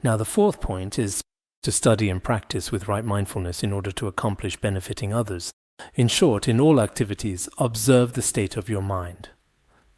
Now, the fourth point is to study and practice with right mindfulness in order to accomplish benefiting others. In short, in all activities, observe the state of your mind.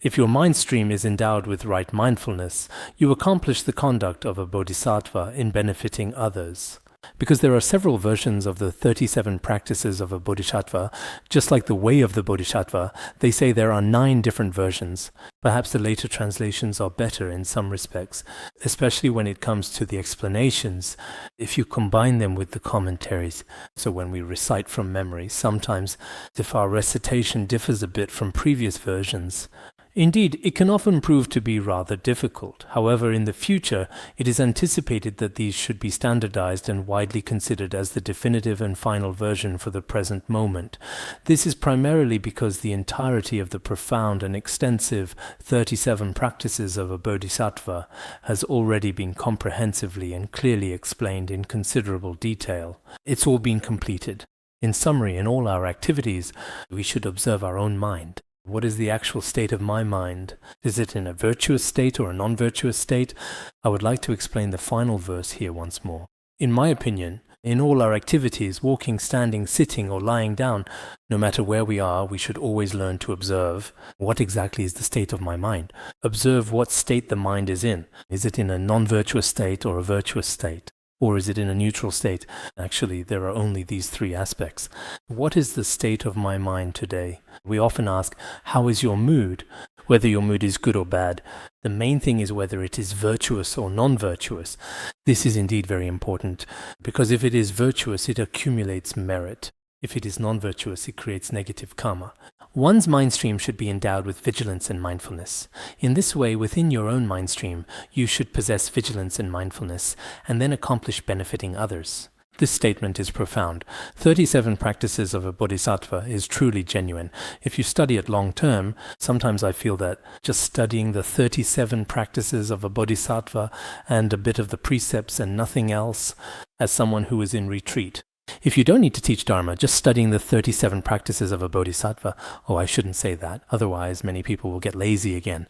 If your mind stream is endowed with right mindfulness, you accomplish the conduct of a bodhisattva in benefiting others. Because there are several versions of the 37 practices of a bodhisattva, just like the way of the bodhisattva, they say there are 9 different versions. Perhaps the later translations are better in some respects, especially when it comes to the explanations, if you combine them with the commentaries. So when we recite from memory, sometimes if our recitation differs a bit from previous versions, indeed, it can often prove to be rather difficult. However, in the future, it is anticipated that these should be standardized and widely considered as the definitive and final version for the present moment. This is primarily because the entirety of the profound and extensive 37 practices of a bodhisattva has already been comprehensively and clearly explained in considerable detail. It's all been completed. In summary, in all our activities, we should observe our own mind. What is the actual state of my mind? Is it in a virtuous state or a non-virtuous state? I would like to explain the final verse here once more. In my opinion, in all our activities, walking, standing, sitting, or lying down, no matter where we are, we should always learn to observe what exactly is the state of my mind. Observe what state the mind is in. Is it in a non-virtuous state or a virtuous state? Or is it in a neutral state? Actually, there are only these 3 aspects. What is the state of my mind today? We often ask, how is your mood? Whether your mood is good or bad. The main thing is whether it is virtuous or non-virtuous. This is indeed very important, because if it is virtuous, it accumulates merit. If it is non-virtuous, it creates negative karma. One's mind stream should be endowed with vigilance and mindfulness. In this way, within your own mind stream, you should possess vigilance and mindfulness, and then accomplish benefiting others. This statement is profound. 37 practices of a bodhisattva is truly genuine. If you study it long term, sometimes I feel that just studying the 37 practices of a bodhisattva and a bit of the precepts and nothing else, as someone who is in retreat. If you don't need to teach Dharma, just studying the 37 practices of a bodhisattva, I shouldn't say that, otherwise many people will get lazy again.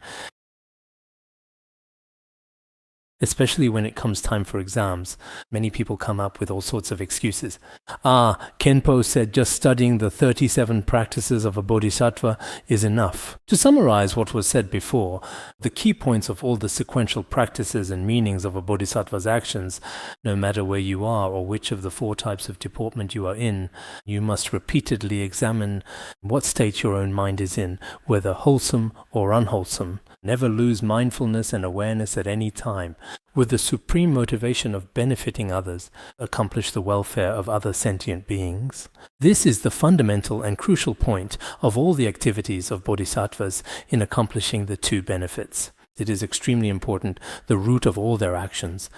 Especially when it comes time for exams, many people come up with all sorts of excuses. Kenpo said just studying the 37 practices of a bodhisattva is enough. To summarize what was said before, the key points of all the sequential practices and meanings of a bodhisattva's actions, no matter where you are or which of the 4 types of deportment you are in, you must repeatedly examine what state your own mind is in, whether wholesome or unwholesome. Never lose mindfulness and awareness at any time. With the supreme motivation of benefiting others, accomplish the welfare of other sentient beings. This is the fundamental and crucial point of all the activities of bodhisattvas in accomplishing the 2 benefits. It is extremely important, the root of all their actions.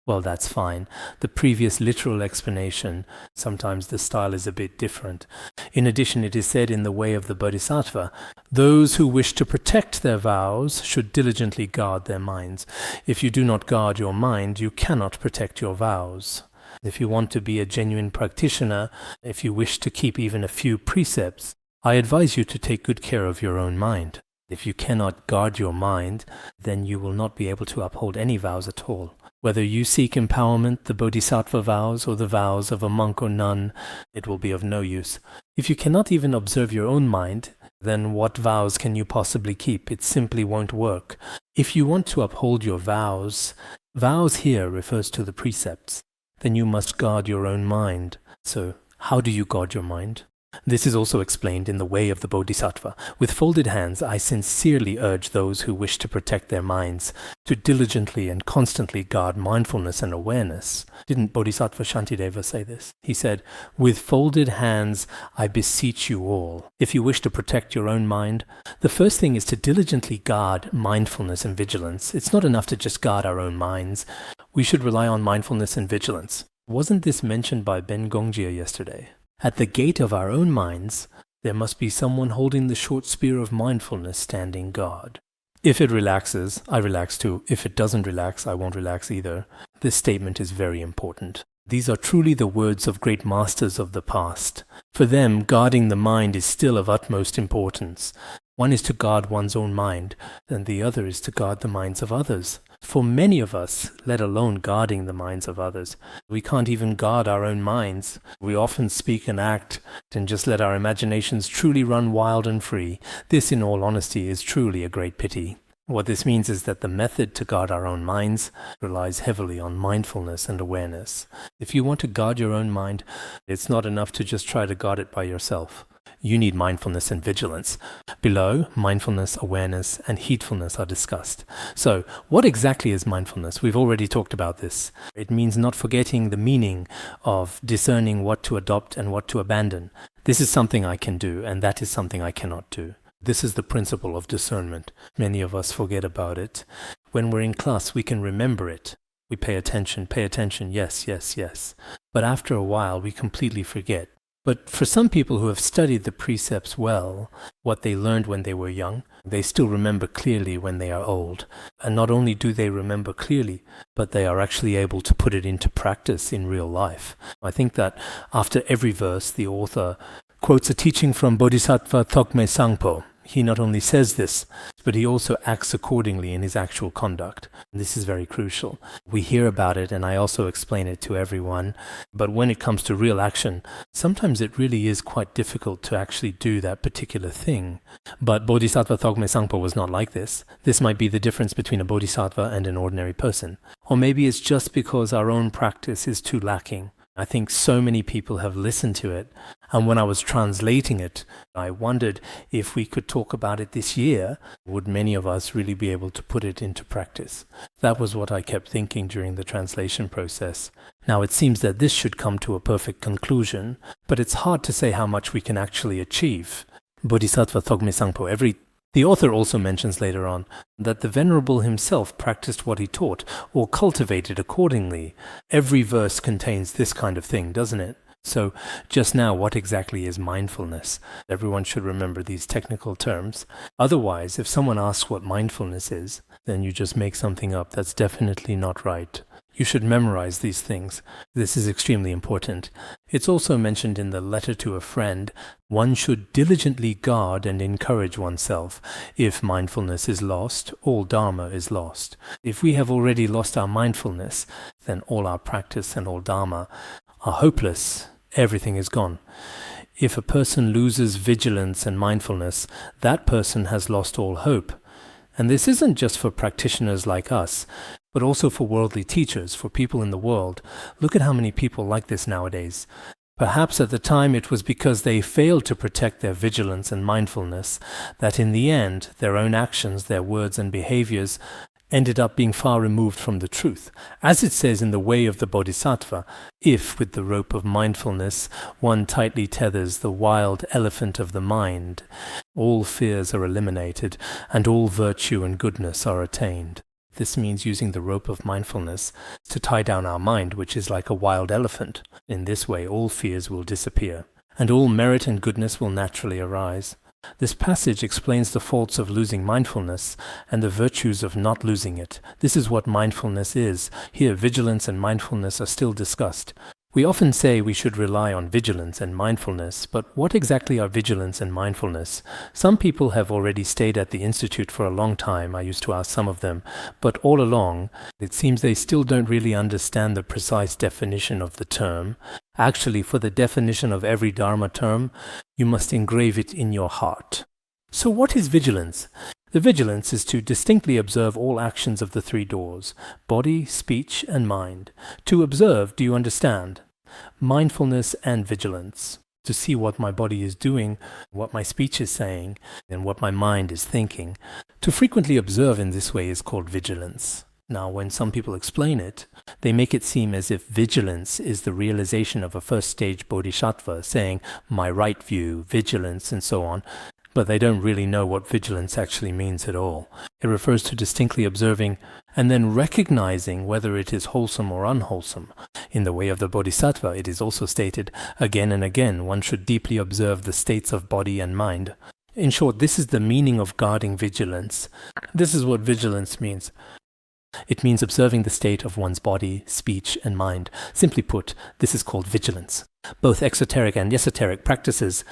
Well, that's fine. The previous literal explanation, sometimes the style is a bit different. In addition, it is said in the way of the Bodhisattva, those who wish to protect their vows should diligently guard their minds. If you do not guard your mind, you cannot protect your vows. If you want to be a genuine practitioner, if you wish to keep even a few precepts, I advise you to take good care of your own mind. If you cannot guard your mind, then you will not be able to uphold any vows at all. Whether you seek empowerment, the bodhisattva vows, or the vows of a monk or nun, it will be of no use. If you cannot even observe your own mind, then what vows can you possibly keep? It simply won't work. If you want to uphold your vows, vows here refers to the precepts, then you must guard your own mind. So, how do you guard your mind? This is also explained in the way of the Bodhisattva. With folded hands, I sincerely urge those who wish to protect their minds to diligently and constantly guard mindfulness and awareness. Didn't Bodhisattva Shantideva say this? He said, with folded hands, I beseech you all. If you wish to protect your own mind, the first thing is to diligently guard mindfulness and vigilance. It's not enough to just guard our own minds. We should rely on mindfulness and vigilance. Wasn't this mentioned by Ben Gongjia yesterday? At the gate of our own minds, there must be someone holding the short spear of mindfulness standing guard. If it relaxes, I relax too. If it doesn't relax, I won't relax either. This statement is very important. These are truly the words of great masters of the past. For them, guarding the mind is still of utmost importance. One is to guard one's own mind, and the other is to guard the minds of others. For many of us, let alone guarding the minds of others, we can't even guard our own minds. We often speak and act and just let our imaginations truly run wild and free. This, in all honesty, is truly a great pity. What this means is that the method to guard our own minds relies heavily on mindfulness and awareness. If you want to guard your own mind, it's not enough to just try to guard it by yourself. You need mindfulness and vigilance. Below, mindfulness, awareness, and heedfulness are discussed. So, what exactly is mindfulness? We've already talked about this. It means not forgetting the meaning of discerning what to adopt and what to abandon. This is something I can do, and that is something I cannot do. This is the principle of discernment. Many of us forget about it. When we're in class, we can remember it. We pay attention, yes, yes, yes. But after a while, we completely forget. But for some people who have studied the precepts well, what they learned when they were young, they still remember clearly when they are old. And not only do they remember clearly, but they are actually able to put it into practice in real life. I think that after every verse, the author quotes a teaching from Bodhisattva Tokme Sangpo. He not only says this, but he also acts accordingly in his actual conduct. This is very crucial. We hear about it, and I also explain it to everyone. But when it comes to real action, sometimes it really is quite difficult to actually do that particular thing. But Bodhisattva Tokme Sangpo was not like this. This might be the difference between a bodhisattva and an ordinary person. Or maybe it's just because our own practice is too lacking. I think so many people have listened to it, and when I was translating it, I wondered if we could talk about it this year, would many of us really be able to put it into practice? That was what I kept thinking during the translation process. Now it seems that this should come to a perfect conclusion, but it's hard to say how much we can actually achieve. Bodhisattva Tokme Sangpo, the author also mentions later on that the Venerable himself practiced what he taught, or cultivated accordingly. Every verse contains this kind of thing, doesn't it? So, just now, what exactly is mindfulness? Everyone should remember these technical terms. Otherwise, if someone asks what mindfulness is, then you just make something up that's definitely not right. You should memorize these things. This is extremely important. It's also mentioned in the letter to a friend, one should diligently guard and encourage oneself. If mindfulness is lost, all Dharma is lost. If we have already lost our mindfulness, then all our practice and all Dharma are hopeless. Everything is gone. If a person loses vigilance and mindfulness, that person has lost all hope. And this isn't just for practitioners like us, but also for worldly teachers, for people in the world. Look at how many people like this nowadays. Perhaps at the time it was because they failed to protect their vigilance and mindfulness that in the end their own actions, their words and behaviors ended up being far removed from the truth. As it says in the way of the Bodhisattva, if with the rope of mindfulness one tightly tethers the wild elephant of the mind, all fears are eliminated and all virtue and goodness are attained. This means using the rope of mindfulness to tie down our mind, which is like a wild elephant. In this way, all fears will disappear, and all merit and goodness will naturally arise. This passage explains the faults of losing mindfulness and the virtues of not losing it. This is what mindfulness is. Here, vigilance and mindfulness are still discussed. We often say we should rely on vigilance and mindfulness, but what exactly are vigilance and mindfulness? Some people have already stayed at the Institute for a long time, I used to ask some of them, but all along, it seems they still don't really understand the precise definition of the term. Actually, for the definition of every Dharma term, you must engrave it in your heart. So what is vigilance? The vigilance is to distinctly observe all actions of the three doors, body, speech, and mind. To observe, do you understand? Mindfulness and vigilance. To see what my body is doing, what my speech is saying, and what my mind is thinking. To frequently observe in this way is called vigilance. Now, when some people explain it, they make it seem as if vigilance is the realization of a first-stage bodhisattva, saying, my right view, vigilance, and so on. But they don't really know what vigilance actually means at all. It refers to distinctly observing and then recognizing whether it is wholesome or unwholesome. In the way of the Bodhisattva, it is also stated again and again, one should deeply observe the states of body and mind. In short, this is the meaning of guarding vigilance. This is what vigilance means. It means observing the state of one's body, speech, and mind. Simply put, this is called vigilance. Both exoteric and esoteric practices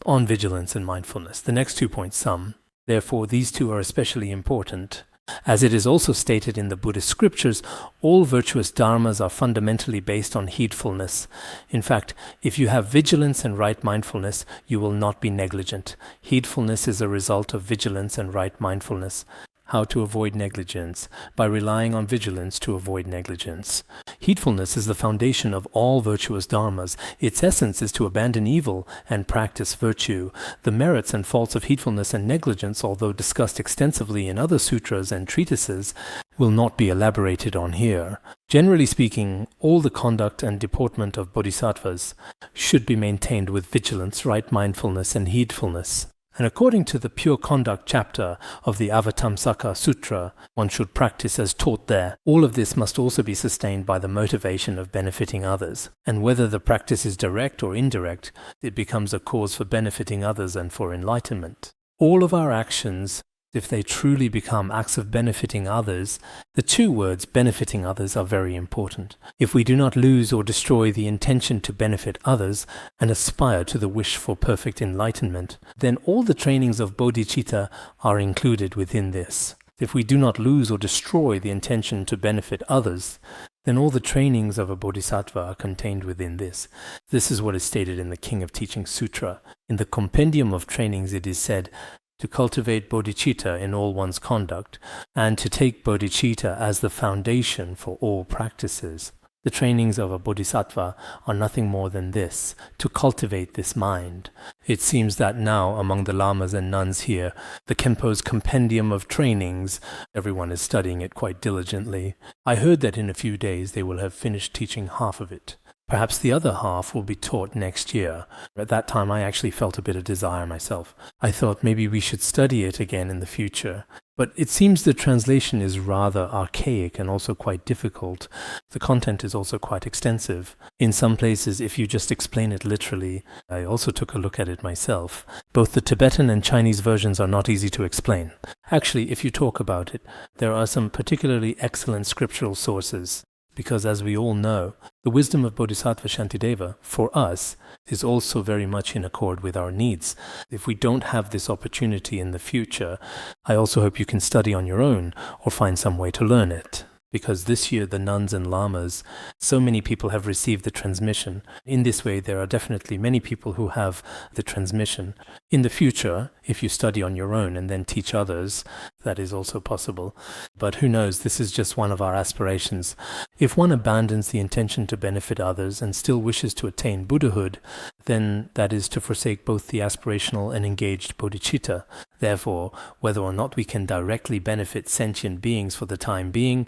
on vigilance and mindfulness. The next 2 points sum. Therefore, these two are especially important. As it is also stated in the Buddhist scriptures, all virtuous dharmas are fundamentally based on heedfulness. In fact, if you have vigilance and right mindfulness, you will not be negligent. Heedfulness is a result of vigilance and right mindfulness. How to avoid negligence? By relying on vigilance to avoid negligence. Heedfulness is the foundation of all virtuous dharmas. Its essence is to abandon evil and practice virtue. The merits and faults of heedfulness and negligence, although discussed extensively in other sutras and treatises, will not be elaborated on here. Generally speaking, all the conduct and deportment of bodhisattvas should be maintained with vigilance, right mindfulness, and heedfulness. And according to the Pure Conduct chapter of the Avatamsaka Sutra, one should practice as taught there. All of this must also be sustained by the motivation of benefiting others. And whether the practice is direct or indirect, it becomes a cause for benefiting others and for enlightenment. All of our actions, if they truly become acts of benefiting others, the two words benefiting others are very important. If we do not lose or destroy the intention to benefit others and aspire to the wish for perfect enlightenment, then all the trainings of bodhicitta are included within this. If we do not lose or destroy the intention to benefit others, then all the trainings of a bodhisattva are contained within this. This is what is stated in the King of Teaching Sutra. In the compendium of trainings it is said, to cultivate bodhicitta in all one's conduct, and to take bodhicitta as the foundation for all practices. The trainings of a bodhisattva are nothing more than this, to cultivate this mind. It seems that now, among the lamas and nuns here, the Khenpo's compendium of trainings, everyone is studying it quite diligently. I heard that in a few days they will have finished teaching half of it. Perhaps the other half will be taught next year. At that time I actually felt a bit of desire myself. I thought maybe we should study it again in the future. But it seems the translation is rather archaic and also quite difficult. The content is also quite extensive. In some places, if you just explain it literally, I also took a look at it myself. Both the Tibetan and Chinese versions are not easy to explain. Actually, if you talk about it, there are some particularly excellent scriptural sources. Because as we all know, the wisdom of Bodhisattva Shantideva, for us, is also very much in accord with our needs. If we don't have this opportunity in the future, I also hope you can study on your own or find some way to learn it. Because this year the nuns and lamas, so many people have received the transmission. In this way there are definitely many people who have the transmission. In the future, if you study on your own and then teach others, that is also possible. But who knows, this is just one of our aspirations. If one abandons the intention to benefit others and still wishes to attain Buddhahood, then that is to forsake both the aspirational and engaged bodhicitta. Therefore, whether or not we can directly benefit sentient beings for the time being,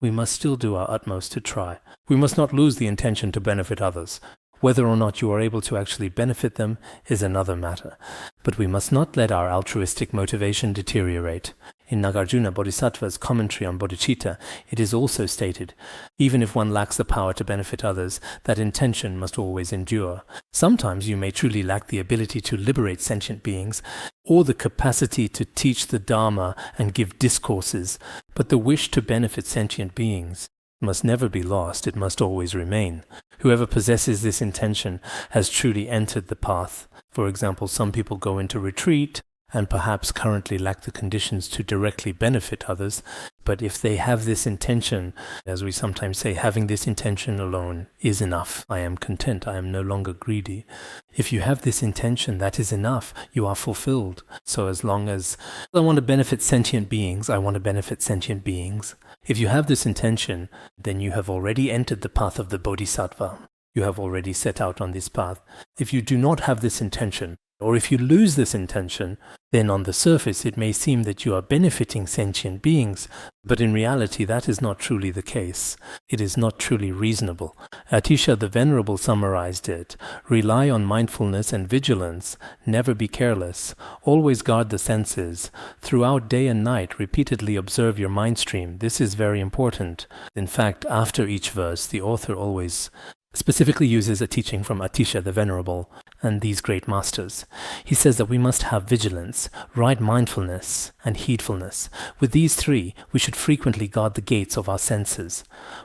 we must still do our utmost to try. We must not lose the intention to benefit others. Whether or not you are able to actually benefit them is another matter. But we must not let our altruistic motivation deteriorate. In Nagarjuna Bodhisattva's commentary on bodhicitta, it is also stated, even if one lacks the power to benefit others, that intention must always endure. Sometimes you may truly lack the ability to liberate sentient beings, or the capacity to teach the Dharma and give discourses, but the wish to benefit sentient beings must never be lost, it must always remain. Whoever possesses this intention has truly entered the path. For example, some people go into retreat and perhaps currently lack the conditions to directly benefit others, but if they have this intention, as we sometimes say, having this intention alone is enough. I am content, I am no longer greedy. If you have this intention, that is enough, you are fulfilled. So as long as I want to benefit sentient beings, I want to benefit sentient beings. If you have this intention, then you have already entered the path of the Bodhisattva. You have already set out on this path. If you do not have this intention, or if you lose this intention, then on the surface it may seem that you are benefiting sentient beings, but in reality that is not truly the case. It is not truly reasonable. Atisha the Venerable summarized it. Rely on mindfulness and vigilance. Never be careless. Always guard the senses. Throughout day and night repeatedly observe your mind stream. This is very important. In fact, after each verse the author always specifically uses a teaching from Atisha the Venerable and these great masters. He says that we must have vigilance, right mindfulness, and heedfulness. With these three, we should frequently guard the gates of our senses.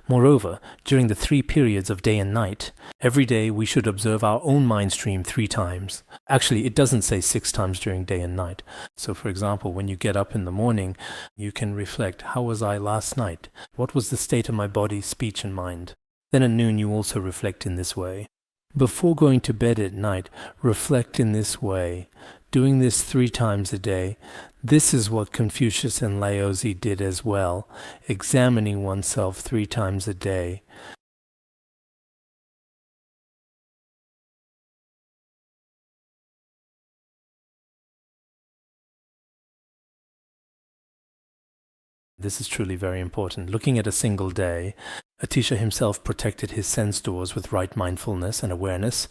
Moreover, during the 3 periods of day and night, every day we should observe our own mind stream 3 times. Actually, it doesn't say 6 times during day and night. So, for example, when you get up in the morning, you can reflect, how was I last night? What was the state of my body, speech, and mind? Then at noon you also reflect in this way. Before going to bed at night, reflect in this way, doing this 3 times a day. This is what Confucius and Laozi did as well, examining oneself 3 times a day. This is truly very important. Looking at a single day, Atisha himself protected his sense doors with right mindfulness and awareness,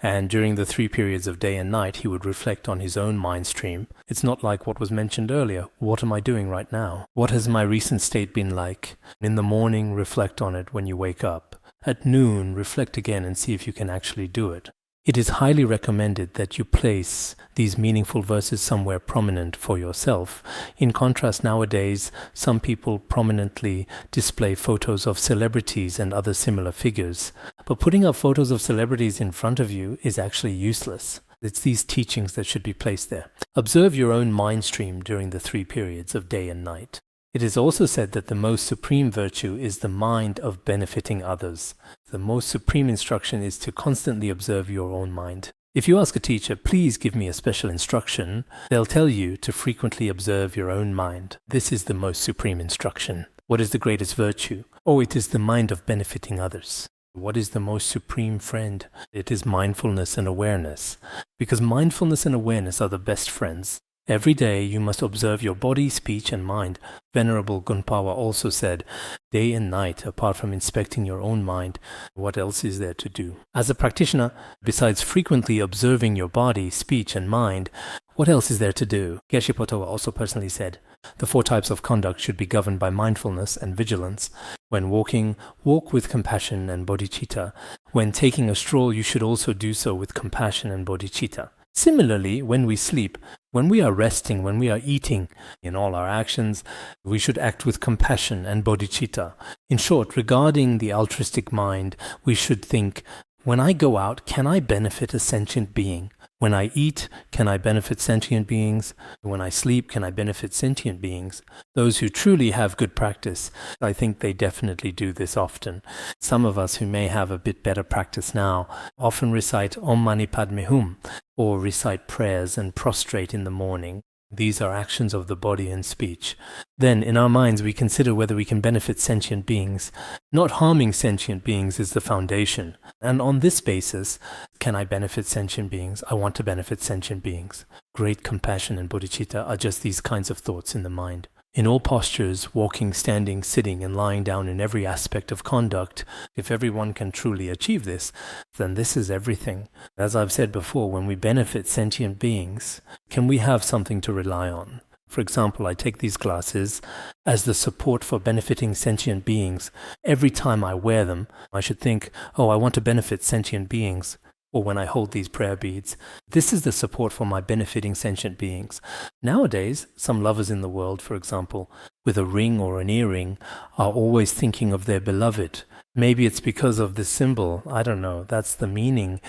and during the 3 periods of day and night he would reflect on his own mind stream. It's not like what was mentioned earlier. What am I doing right now? What has my recent state been like? In the morning, reflect on it when you wake up. At noon, reflect again and see if you can actually do it. It is highly recommended that you place these meaningful verses somewhere prominent for yourself. In contrast, nowadays, some people prominently display photos of celebrities and other similar figures. But putting up photos of celebrities in front of you is actually useless. It's these teachings that should be placed there. Observe your own mind stream during the 3 periods of day and night. It is also said that the most supreme virtue is the mind of benefiting others. The most supreme instruction is to constantly observe your own mind. If you ask a teacher, please give me a special instruction, they'll tell you to frequently observe your own mind. This is the most supreme instruction. What is the greatest virtue? Oh, it is the mind of benefiting others. What is the most supreme friend? It is mindfulness and awareness. Because mindfulness and awareness are the best friends. Every day you must observe your body, speech, and mind. Venerable Gunpawa also said, day and night, apart from inspecting your own mind, what else is there to do? As a practitioner, besides frequently observing your body, speech, and mind, what else is there to do? Geshe Potowa also personally said, the 4 types of conduct should be governed by mindfulness and vigilance. When walking, walk with compassion and bodhicitta. When taking a stroll, you should also do so with compassion and bodhicitta. Similarly, when we sleep, when we are resting, when we are eating, in all our actions, we should act with compassion and bodhicitta. In short, regarding the altruistic mind, we should think, when I go out, can I benefit a sentient being? When I eat, can I benefit sentient beings? When I sleep, can I benefit sentient beings? Those who truly have good practice, I think they definitely do this often. Some of us who may have a bit better practice now often recite Om Mani Padme Hum or recite prayers and prostrate in the morning. These are actions of the body and speech. Then, in our minds, we consider whether we can benefit sentient beings. Not harming sentient beings is the foundation. And on this basis, can I benefit sentient beings? I want to benefit sentient beings. Great compassion and bodhicitta are just these kinds of thoughts in the mind. In all postures, walking, standing, sitting, and lying down in every aspect of conduct, if everyone can truly achieve this, then this is everything. As I've said before, when we benefit sentient beings, can we have something to rely on? For example, I take these glasses as the support for benefiting sentient beings. Every time I wear them, I should think, oh, I want to benefit sentient beings. Or when I hold these prayer beads, this is the support for my benefiting sentient beings. Nowadays, some lovers in the world, for example, with a ring or an earring, are always thinking of their beloved. Maybe it's because of this symbol. I don't know. That's the meaning.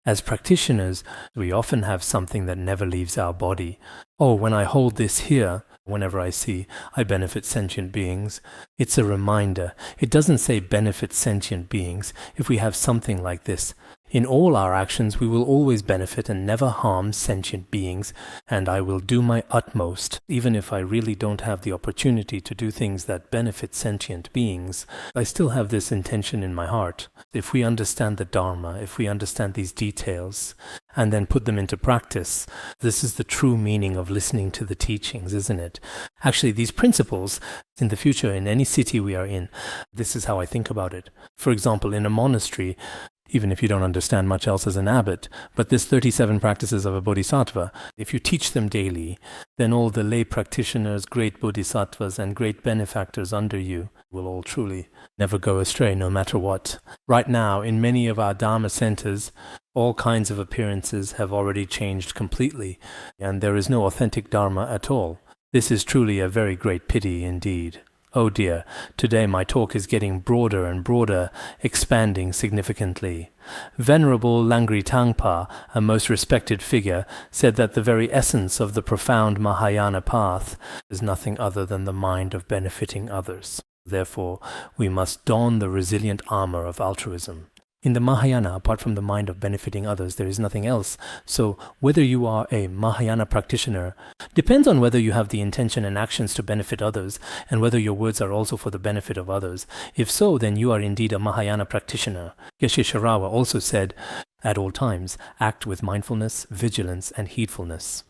As practitioners, we often have something that never leaves our body. Oh, when I hold this here, whenever I see I benefit sentient beings, it's a reminder. It doesn't say benefit sentient beings. If we have something like this, in all our actions we will always benefit and never harm sentient beings, and I will do my utmost, even if I really don't have the opportunity to do things that benefit sentient beings. I still have this intention in my heart. If we understand the Dharma, if we understand these details, and then put them into practice, this is the true meaning of listening to the teachings, isn't it? Actually, these principles, in the future, in any city we are in, this is how I think about it. For example, in a monastery, even if you don't understand much else as an abbot. But this 37 practices of a bodhisattva, if you teach them daily, then all the lay practitioners, great bodhisattvas and great benefactors under you will all truly never go astray, no matter what. Right now, in many of our Dharma centers, all kinds of appearances have already changed completely, and there is no authentic Dharma at all. This is truly a very great pity indeed. Oh dear, today my talk is getting broader and broader, expanding significantly. Venerable Langri Tangpa, a most respected figure, said that the very essence of the profound Mahayana path is nothing other than the mind of benefiting others. Therefore, we must don the resilient armor of altruism. In the Mahayana, apart from the mind of benefiting others, there is nothing else. So, whether you are a Mahayana practitioner depends on whether you have the intention and actions to benefit others, and whether your words are also for the benefit of others. If so, then you are indeed a Mahayana practitioner. Geshe Sharawa also said, at all times, act with mindfulness, vigilance, and heedfulness.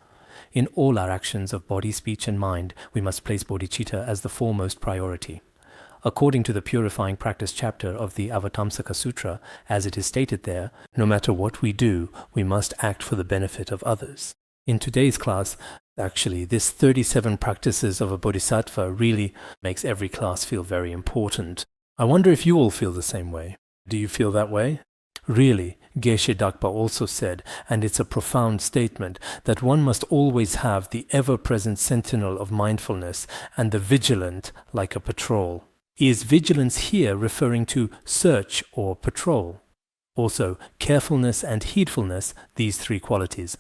In all our actions of body, speech, and mind, we must place bodhicitta as the foremost priority. According to the Purifying Practice chapter of the Avatamsaka Sutra, as it is stated there, no matter what we do, we must act for the benefit of others. In today's class, actually, this 37 practices of a bodhisattva really makes every class feel very important. I wonder if you all feel the same way. Do you feel that way? Really, Geshe Dakpa also said, and it's a profound statement, that one must always have the ever-present sentinel of mindfulness and the vigilant like a patrol. Is vigilance here referring to search or patrol? Also, carefulness and heedfulness, these three qualities.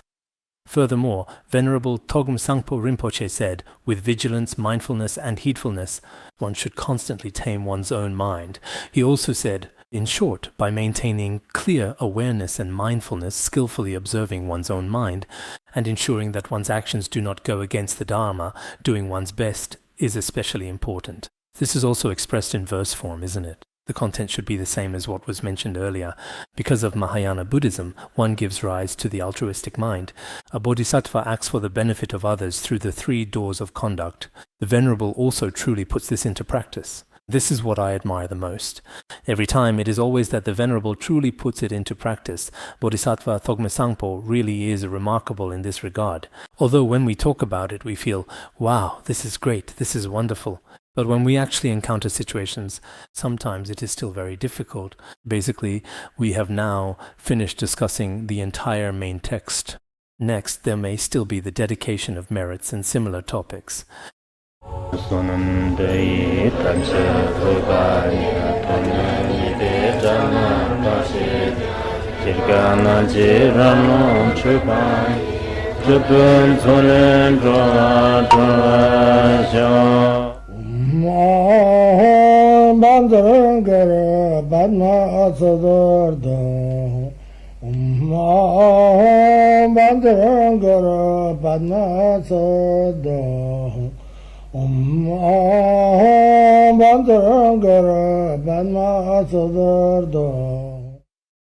Furthermore, Venerable Togum Sangpo Rinpoche said, with vigilance, mindfulness, and heedfulness, one should constantly tame one's own mind. He also said, in short, by maintaining clear awareness and mindfulness, skillfully observing one's own mind, and ensuring that one's actions do not go against the Dharma, doing one's best is especially important. This is also expressed in verse form, isn't it? The content should be the same as what was mentioned earlier. Because of Mahayana Buddhism, one gives rise to the altruistic mind. A bodhisattva acts for the benefit of others through the three doors of conduct. The Venerable also truly puts this into practice. This is what I admire the most. Every time it is always that the Venerable truly puts it into practice. Bodhisattva Thogme Sangpo really is remarkable in this regard. Although when we talk about it, we feel, wow, this is great, this is wonderful. But when we actually encounter situations, sometimes it is still very difficult. Basically, we have now finished discussing the entire main text. Next, there may still be the dedication of merits and similar topics. Bandangara Badma Sodargye Bandangara Badma Sodargye Bandangara Badma Sodargye